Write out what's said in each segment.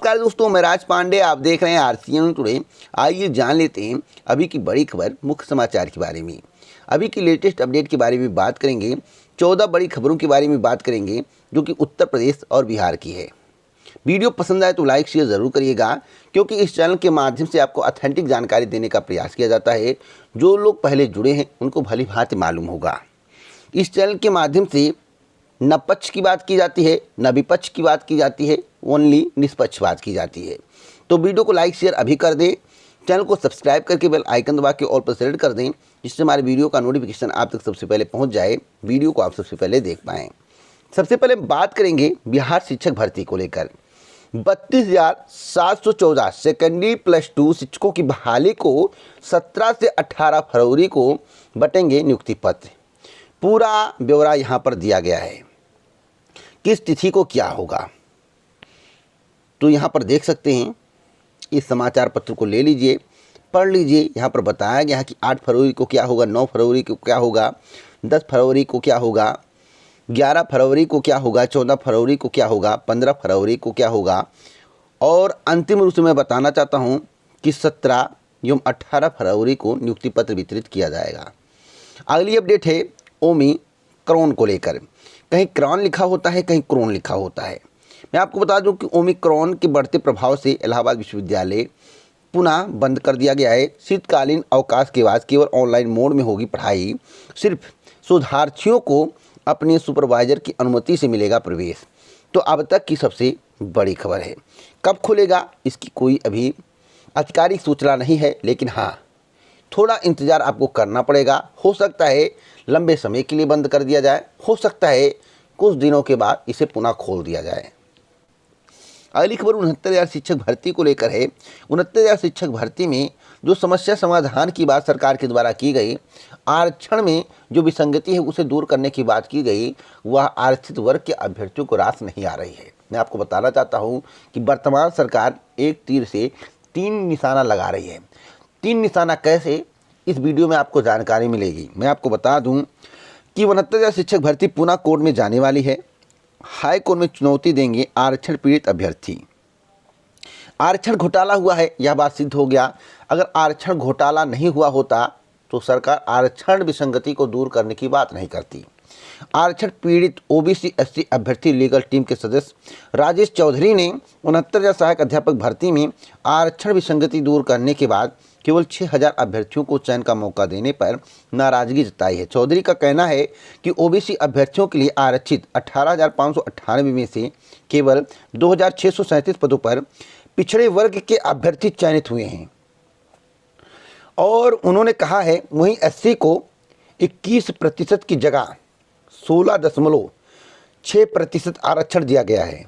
नमस्कार दोस्तों, मैं राज पांडे। आप देख रहे हैं आरसीएन टुडे। आइए जान लेते हैं अभी की बड़ी खबर, मुख्य समाचार के बारे में। अभी की लेटेस्ट अपडेट के बारे में बात करेंगे। 14 बड़ी खबरों के बारे में बात करेंगे जो कि उत्तर प्रदेश और बिहार की है। वीडियो पसंद आए तो लाइक शेयर ज़रूर करिएगा, क्योंकि इस चैनल के माध्यम से आपको ऑथेंटिक जानकारी देने का प्रयास किया जाता है। जो लोग पहले जुड़े हैं उनको भली भांति मालूम होगा। इस चैनल के माध्यम से न पक्ष की बात की जाती है, न विपक्ष की बात की जाती है, ओनली निष्पक्ष बात की जाती है। तो वीडियो को लाइक शेयर अभी कर दें, चैनल को सब्सक्राइब करके बेल आइकन दबा के ऑल पर सेलेक्ट कर दें, जिससे हमारे वीडियो का नोटिफिकेशन आप तक सबसे पहले पहुंच जाए, वीडियो को आप सबसे पहले देख पाएँ। सबसे पहले बात करेंगे बिहार शिक्षक भर्ती को लेकर। 32,714 सेकेंडरी +2 शिक्षकों की बहाली को 17 से 18 फरवरी को बटेंगे नियुक्ति पत्र। पूरा ब्यौरा यहाँ पर दिया गया है, किस तिथि को क्या होगा। तो यहाँ पर देख सकते हैं, इस समाचार पत्र को ले लीजिए, पढ़ लीजिए। यहाँ पर बताया गया है कि 8 फरवरी को क्या होगा, 9 फरवरी को क्या होगा, 10 फरवरी को क्या होगा, 11 फरवरी को क्या होगा, 14 फरवरी को क्या होगा, 15 फरवरी को क्या होगा, और अंतिम रूप से मैं बताना चाहता हूँ कि 17 एवं 18 फरवरी को नियुक्ति पत्र वितरित किया जाएगा। अगली अपडेट है ओमिक्रॉन को लेकर। कहीं क्रॉन लिखा होता है, कहीं क्रोन लिखा होता है। मैं आपको बता दूं कि ओमिक्रॉन के बढ़ते प्रभाव से इलाहाबाद विश्वविद्यालय पुनः बंद कर दिया गया है। शीतकालीन अवकाश के बाद केवल ऑनलाइन मोड में होगी पढ़ाई। सिर्फ शोधार्थियों को अपने सुपरवाइजर की अनुमति से मिलेगा प्रवेश। तो अब तक की सबसे बड़ी खबर है। कब खुलेगा इसकी कोई अभी आधिकारिक सूचना नहीं है, लेकिन हाँ, थोड़ा इंतज़ार आपको करना पड़ेगा। हो सकता है लंबे समय के लिए बंद कर दिया जाए, हो सकता है कुछ दिनों के बाद इसे पुनः खोल दिया जाए। अगली खबर 69,000 शिक्षक भर्ती को लेकर है। 69,000 शिक्षक भर्ती में जो समस्या समाधान की बात सरकार के द्वारा की गई, आरक्षण में जो विसंगति है उसे दूर करने की बात की गई, वह आरक्षित वर्ग के अभ्यर्थियों को रास नहीं आ रही है। मैं आपको बताना चाहता हूँ कि वर्तमान सरकार एक तीर से 3 निशाना लगा रही है। 3 निशाना कैसे, इस वीडियो में आपको जानकारी मिलेगी। मैं आपको बता दूं कि 69,000 शिक्षक भर्ती पुनः कोर्ट में जाने वाली है। हाई कोर्ट में चुनौती देंगे आरक्षण पीड़ित अभ्यर्थी। आरक्षण घोटाला हुआ है, यह बात सिद्ध हो गया। अगर आरक्षण घोटाला नहीं हुआ होता तो सरकार आरक्षण विसंगति को दूर करने की बात नहीं करती। आरक्षण पीड़ित ओबीसी एससी अभ्यर्थी लीगल टीम के सदस्य राजेश चौधरी ने 69,000 सहायक अध्यापक भर्ती में आरक्षण विसंगति दूर करने के बाद केवल 6,000 अभ्यर्थियों को चयन का मौका देने पर नाराजगी जताई है। चौधरी का कहना है कि ओबीसी अभ्यर्थियों के लिए आरक्षित 18,598 में से केवल 2,637 पदों पर पिछड़े वर्ग के अभ्यर्थी चयनित हुए हैं। और उन्होंने कहा है वहीं एससी को 21% की जगह 16.6% आरक्षण दिया गया है।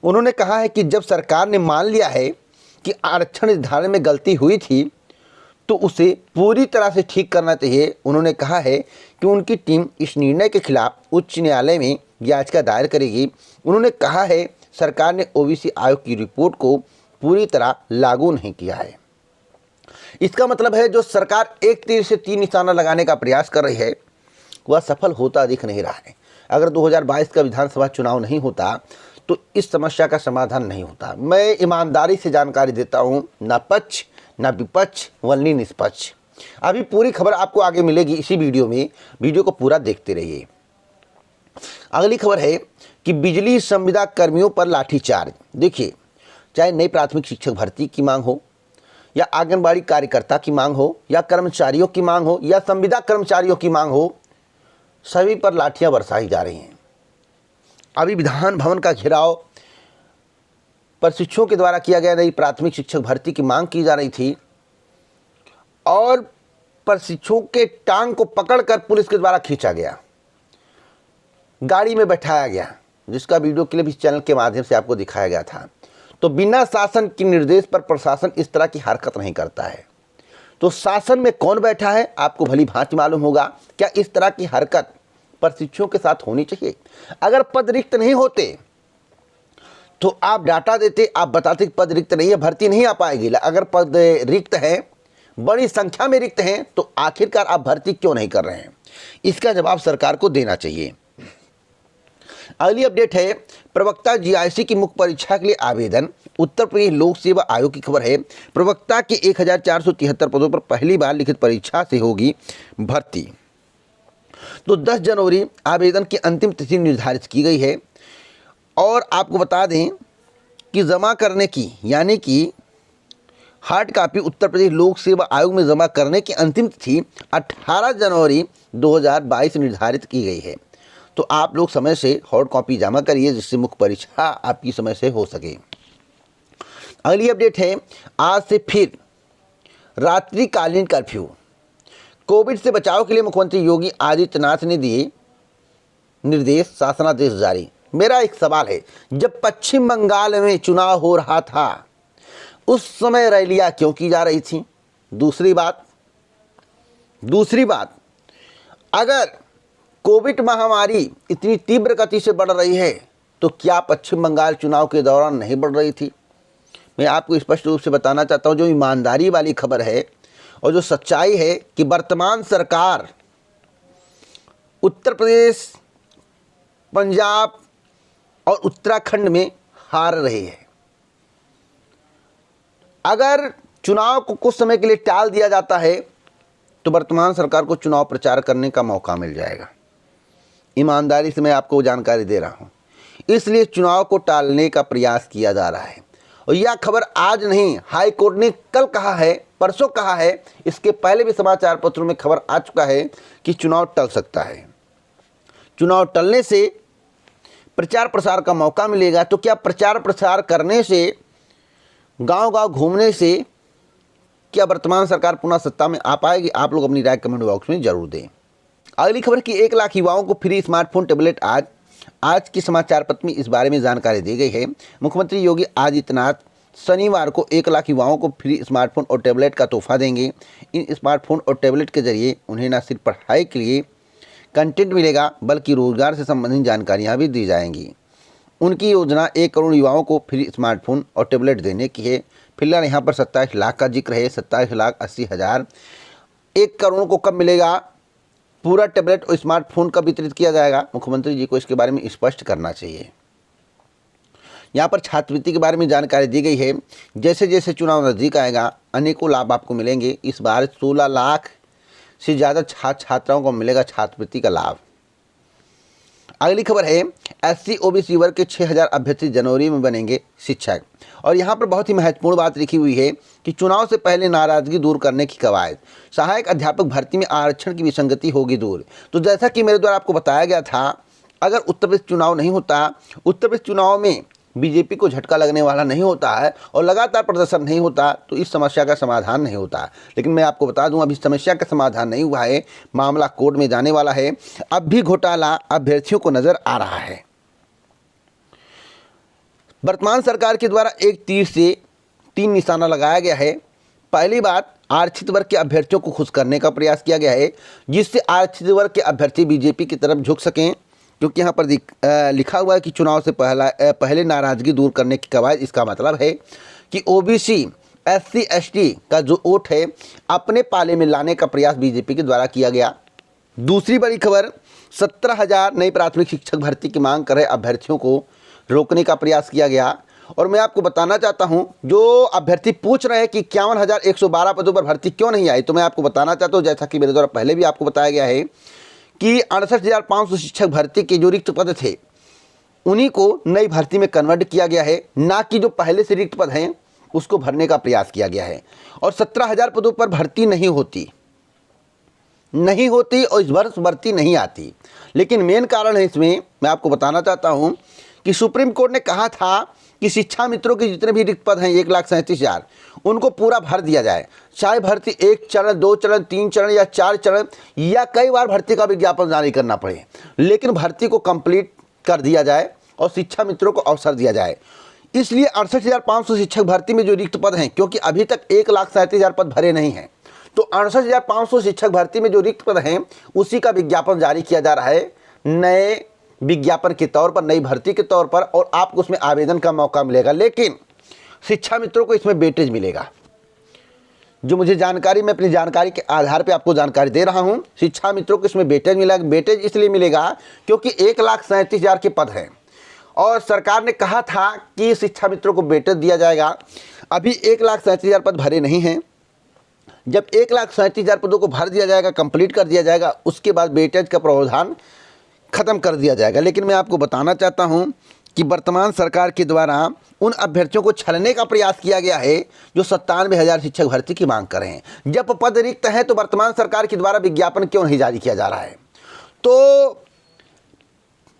उन्होंने कहा है कि जब सरकार ने मान लिया है कि आरक्षण निर्धारण में गलती हुई थी तो उसे पूरी तरह से ठीक करना चाहिए। उन्होंने कहा है कि उनकी टीम इस निर्णय के खिलाफ उच्च न्यायालय में याचिका दायर करेगी। उन्होंने कहा है सरकार ने ओबीसी आयोग की रिपोर्ट को पूरी तरह लागू नहीं किया है। इसका मतलब है जो सरकार एक तीर से 3 निशाना लगाने का प्रयास कर रही है वह सफल होता दिख नहीं रहा है। अगर 2022 का विधानसभा चुनाव नहीं होता तो इस समस्या का समाधान नहीं होता। मैं ईमानदारी से जानकारी देता हूं, ना पक्ष ना विपक्ष, वल्ली निष्पक्ष। अभी पूरी खबर आपको आगे मिलेगी इसी वीडियो में, वीडियो को पूरा देखते रहिए। अगली खबर है कि बिजली संविदा कर्मियों पर लाठीचार्ज। देखिए, चाहे नई प्राथमिक शिक्षक भर्ती की मांग हो, या आंगनबाड़ी कार्यकर्ता की मांग हो, या कर्मचारियों की मांग हो, या संविदा कर्मचारियों की मांग हो, सभी पर लाठियां बरसाई जा रही हैं। अभी विधान भवन का घेराव प्रशिक्षुओं के द्वारा किया गया। नई प्राथमिक शिक्षक भर्ती की मांग की जा रही थी और प्रशिक्षुओं के टांग को पकड़कर पुलिस के द्वारा खींचा गया, गाड़ी में बैठाया गया, जिसका वीडियो क्लिप इस चैनल के माध्यम से आपको दिखाया गया था। तो बिना शासन के निर्देश पर प्रशासन इस तरह की हरकत नहीं करता है। तो शासन में कौन बैठा है आपको भली भांति मालूम होगा। क्या इस तरह की हरकत प्रशिक्षुओं के साथ होनी चाहिए? अगर पद रिक्त नहीं होते तो आप डाटा देते, आप बताते कि पद रिक्त नहीं है, भर्ती नहीं आ पाएगी। अगर पद रिक्त है, बड़ी संख्या में रिक्त हैं, तो आखिरकार आप भर्ती क्यों नहीं कर रहे हैं? इसका जवाब सरकार को देना चाहिए। अगली अपडेट है प्रवक्ता जीआईसी की मुख्य परीक्षा के लिए आवेदन। उत्तर प्रदेश लोक सेवा आयोग की खबर है प्रवक्ता के 1473 पदों पर पहली बार लिखित परीक्षा से होगी भर्ती। तो 10 जनवरी आवेदन की अंतिम तिथि निर्धारित की गई है। और आपको बता दें कि जमा करने की यानी कि हार्ड कॉपी उत्तर प्रदेश लोक सेवा आयोग में जमा करने की अंतिम तिथि 18 जनवरी 2022 निर्धारित की गई है। तो आप लोग समय से हार्ड कॉपी जमा करिए जिससे मुख्य परीक्षा आपकी समय से हो सके। अगली अपडेट है आज से फिर रात्रिकालीन कर्फ्यू। कोविड से बचाव के लिए मुख्यमंत्री योगी आदित्यनाथ ने दिए निर्देश, शासनादेश जारी। मेरा एक सवाल है, जब पश्चिम बंगाल में चुनाव हो रहा था उस समय रैलियां क्यों की जा रही थी? दूसरी बात, अगर कोविड महामारी इतनी तीव्र गति से बढ़ रही है तो क्या पश्चिम बंगाल चुनाव के दौरान नहीं बढ़ रही थी? मैं आपको स्पष्ट रूप से बताना चाहता हूं, जो ईमानदारी वाली खबर है और जो सच्चाई है कि वर्तमान सरकार उत्तर प्रदेश, पंजाब और उत्तराखंड में हार रही है। अगर चुनाव को कुछ समय के लिए टाल दिया जाता है तो वर्तमान सरकार को चुनाव प्रचार करने का मौका मिल जाएगा। ईमानदारी से मैं आपको जानकारी दे रहा हूं, इसलिए चुनाव को टालने का प्रयास किया जा रहा है। और यह खबर आज नहीं, हाई कोर्ट ने कल कहा है, परसों कहा है, इसके पहले भी समाचार पत्रों में खबर आ चुका है कि चुनाव टल सकता है। चुनाव टलने से प्रचार प्रसार का मौका मिलेगा। तो क्या प्रचार प्रसार करने से, गांव-गांव घूमने से क्या वर्तमान सरकार पुनः सत्ता में आ पाएगी? आप लोग अपनी राय कमेंट बॉक्स में जरूर दें। अगली खबर की 1 लाख युवाओं को फ्री स्मार्टफोन टैबलेट। आज के समाचार पत्र में इस बारे में जानकारी दी गई है। मुख्यमंत्री योगी आदित्यनाथ शनिवार को 1 लाख युवाओं को फ्री स्मार्टफोन और टैबलेट का तोहफा देंगे। इन स्मार्टफोन और टैबलेट के जरिए उन्हें न सिर्फ पढ़ाई के लिए कंटेंट मिलेगा बल्कि रोजगार से संबंधित जानकारियाँ भी दी जाएंगी। उनकी योजना 1 करोड़ युवाओं को फ्री स्मार्टफोन और टैबलेट देने की है। फिलहाल यहाँ पर 27 लाख का जिक्र है, 27,80,000। 1 करोड़ को कब मिलेगा? पूरा टैबलेट और स्मार्टफोन का वितरित किया जाएगा। मुख्यमंत्री जी को इसके बारे में स्पष्ट करना चाहिए। यहाँ पर छात्रवृत्ति के बारे में जानकारी दी गई है। जैसे जैसे चुनाव नज़दीक आएगा अनेकों लाभ आपको मिलेंगे। इस बार 16 लाख से ज़्यादा छात्राओं को मिलेगा छात्रवृत्ति का लाभ। अगली खबर है SC OBC वर्ग के 6,000 अभ्यर्थी जनवरी में बनेंगे शिक्षक। और यहाँ पर बहुत ही महत्वपूर्ण बात लिखी हुई है कि चुनाव से पहले नाराजगी दूर करने की कवायद। सहायक अध्यापक भर्ती में आरक्षण की विसंगति होगी दूर। तो जैसा कि मेरे द्वारा आपको बताया गया था, अगर उत्तर प्रदेश चुनाव नहीं होता, उत्तर प्रदेश चुनाव में बीजेपी को झटका लगने वाला नहीं होता है और लगातार प्रदर्शन नहीं होता तो इस समस्या का समाधान नहीं होता। लेकिन मैं आपको बता दूं, अभी समस्या का समाधान नहीं हुआ है, मामला कोर्ट में जाने वाला है। अब भी घोटाला अभ्यर्थियों को नजर आ रहा है। वर्तमान सरकार के द्वारा एक तीर से 3 निशाना लगाया गया है। पहली बात, आरक्षित वर्ग के अभ्यर्थियों को खुश करने का प्रयास किया गया है जिससे आरक्षित वर्ग के अभ्यर्थी बीजेपी की तरफ झुक सकें, क्योंकि यहाँ पर लिखा हुआ है कि चुनाव से पहले नाराजगी दूर करने की कवायद। इसका मतलब है कि OBC SC ST का जो वोट है अपने पाले में लाने का प्रयास बीजेपी के द्वारा किया गया। दूसरी बड़ी खबर, 17,000 नई प्राथमिक शिक्षक भर्ती की मांग कर रहे अभ्यर्थियों को रोकने का प्रयास किया गया। और मैं आपको बताना चाहता हूं, जो अभ्यर्थी पूछ रहे हैं कि 51,112 पदों पर भर्ती क्यों नहीं आई, तो मैं आपको बताना चाहता हूं, जैसा कि मेरे द्वारा पहले भी आपको बताया गया है कि 68,500 शिक्षक भर्ती के जो रिक्त पद थे उन्हीं को नई भर्ती में कन्वर्ट किया गया है, ना कि जो पहले से रिक्त पद हैं उसको भरने का प्रयास किया गया है। और 17,000 पदों पर भर्ती नहीं होती और इस वर्ष भर्ती नहीं आती। लेकिन मेन कारण है इसमें, मैं आपको बताना चाहता हूं कि सुप्रीम कोर्ट ने कहा था कि शिक्षा मित्रों के जितने भी रिक्त पद हैं 1,37,000 उनको पूरा भर दिया जाए, चाहे भर्ती 1 चरण, 2 चरण, 3 चरण या 4 चरण या कई बार भर्ती का विज्ञापन जारी करना पड़े, लेकिन भर्ती को कंप्लीट कर दिया जाए और शिक्षा मित्रों को अवसर दिया जाए। इसलिए 68,500 शिक्षक भर्ती में जो रिक्त पद हैं, क्योंकि अभी तक 1,37,000 पद भरे नहीं हैं, तो 68,500 शिक्षक भर्ती में जो रिक्त पद हैं उसी का विज्ञापन जारी किया जा रहा है, नए विज्ञापन के तौर पर, नई भर्ती के तौर पर, और आपको उसमें आवेदन का मौका मिलेगा। लेकिन शिक्षा मित्रों को इसमें वेटेज मिलेगा। जो मुझे जानकारी, मैं अपनी जानकारी के आधार पे आपको जानकारी दे रहा हूं। शिक्षा मित्रों को इसमें वेटेज मिलेगा। वेटेज इसलिए मिलेगा क्योंकि 1,37,000 के पद हैं और सरकार ने कहा था कि शिक्षा मित्रों को वेटेज दिया जाएगा। अभी 1,37,000 पद भरे नहीं हैं। जब 1,37,000 पदों को भर दिया जाएगा, कंप्लीट कर दिया जाएगा, उसके बाद वेटेज का प्रावधान ख़त्म कर दिया जाएगा। लेकिन मैं आपको बताना चाहता हूं कि वर्तमान सरकार के द्वारा उन अभ्यर्थियों को छलने का प्रयास किया गया है जो 97,000 शिक्षक भर्ती की मांग कर रहे हैं। जब पद रिक्त हैं तो वर्तमान सरकार के द्वारा विज्ञापन क्यों नहीं जारी किया जा रहा है? तो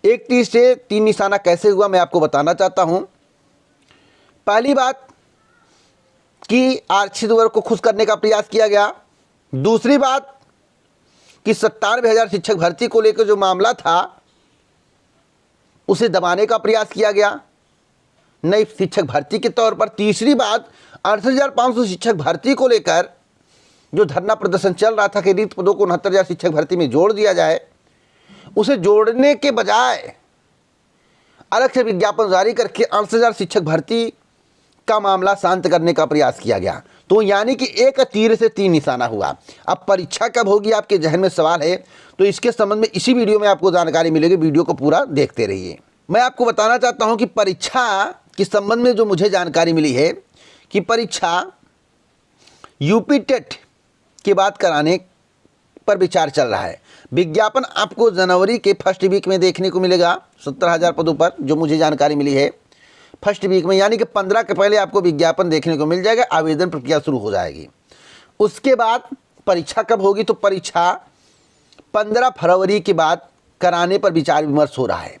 1 तीर से 3 निशाना कैसे हुआ, मैं आपको बताना चाहता हूं। पहली बात कि आरक्षित वर्ग को खुश करने का प्रयास किया गया। दूसरी बात कि 97,000 शिक्षक भर्ती को लेकर जो मामला था उसे दबाने का प्रयास किया गया नई शिक्षक भर्ती के तौर पर। तीसरी बात, 68,500 शिक्षक भर्ती को लेकर जो धरना प्रदर्शन चल रहा था कि रिक्त पदों को 69,000 शिक्षक भर्ती में जोड़ दिया जाए, उसे जोड़ने के बजाय अलग से विज्ञापन जारी करके 68,000 शिक्षक भर्ती का मामला शांत करने का प्रयास किया गया। तो यानी कि 1 तीर से 3 निशाना हुआ। अब परीक्षा कब होगी, आपके जहन में सवाल है, तो इसके संबंध में इसी वीडियो में आपको जानकारी मिलेगी। वीडियो को पूरा देखते रहिए। मैं आपको बताना चाहता हूं कि परीक्षा के संबंध में जो मुझे जानकारी मिली है कि परीक्षा यूपी टेट के बाद कराने पर विचार चल रहा है। विज्ञापन आपको जनवरी के फर्स्ट वीक में देखने को मिलेगा 17,000 पदों पर, जो मुझे जानकारी मिली है। फर्स्ट वीक में यानी कि 15 के पहले आपको विज्ञापन देखने को मिल जाएगा। आवेदन प्रक्रिया शुरू हो जाएगी। उसके बाद परीक्षा कब होगी, तो परीक्षा 15 फरवरी के बाद कराने पर विचार विमर्श हो रहा है।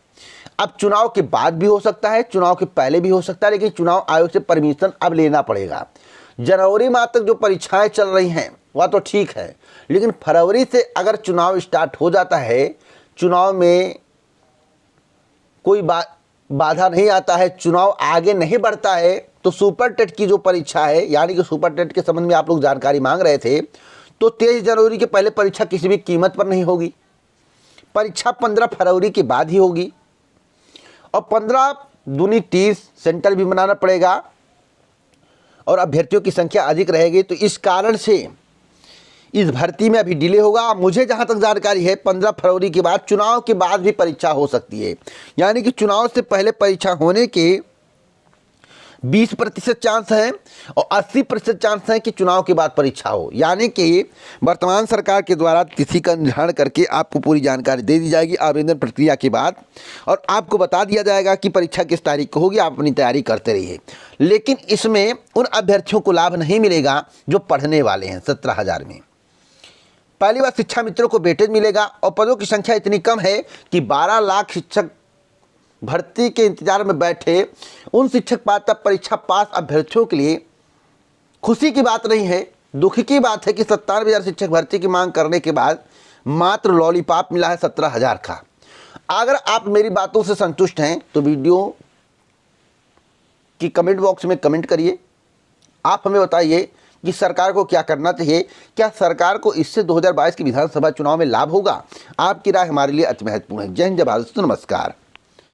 अब चुनाव के बाद भी हो सकता है, चुनाव के पहले भी हो सकता है, लेकिन चुनाव आयोग से परमिशन अब लेना पड़ेगा। जनवरी माह तक जो परीक्षाएं चल रही हैं वह तो ठीक है, लेकिन फरवरी से अगर चुनाव स्टार्ट हो जाता है, चुनाव में कोई बाधा नहीं आता है, चुनाव आगे नहीं बढ़ता है, तो सुपर टेट की जो परीक्षा है, यानी कि सुपर टेट के संबंध में आप लोग जानकारी मांग रहे थे, तो 23 जनवरी के पहले परीक्षा किसी भी कीमत पर नहीं होगी। परीक्षा 15 फरवरी के बाद ही होगी और 15 दूनी 30 सेंटर भी बनाना पड़ेगा और अभ्यर्थियों की संख्या अधिक रहेगी। तो इस कारण से इस भर्ती में अभी डिले होगा। मुझे जहां तक जानकारी है 15 फरवरी के बाद, चुनाव के बाद भी परीक्षा हो सकती है। यानी कि चुनाव से पहले परीक्षा होने के 20% चांस है और 80% चांस है कि चुनाव के बाद परीक्षा हो। यानी कि वर्तमान सरकार के द्वारा तिथि का निर्धारण करके आपको पूरी जानकारी दे दी जाएगी आवेदन प्रक्रिया के बाद, और आपको बता दिया जाएगा कि परीक्षा किस तारीख को होगी। आप अपनी तैयारी करते रहिए। लेकिन इसमें उन अभ्यर्थियों को लाभ नहीं मिलेगा जो पढ़ने वाले हैं। 17,000 में पहली बार शिक्षा मित्रों को वेटेज मिलेगा और पदों की संख्या इतनी कम है कि 12 लाख शिक्षक भर्ती के इंतजार में बैठे उन शिक्षक पात्रता परीक्षा पास अभ्यर्थियों के लिए खुशी की बात नहीं है, दुख की बात है कि 97,000 शिक्षक भर्ती की मांग करने के बाद मात्र लॉलीपॉप मिला है 17,000 का। अगर आप मेरी बातों से संतुष्ट हैं तो वीडियो की कमेंट बॉक्स में कमेंट करिए। आप हमें बताइए कि सरकार को क्या करना चाहिए। क्या सरकार को इससे 2022 के विधानसभा चुनाव में लाभ होगा? आपकी राय हमारे लिए अति महत्वपूर्ण है। जय हिंद, जय भारत, नमस्कार।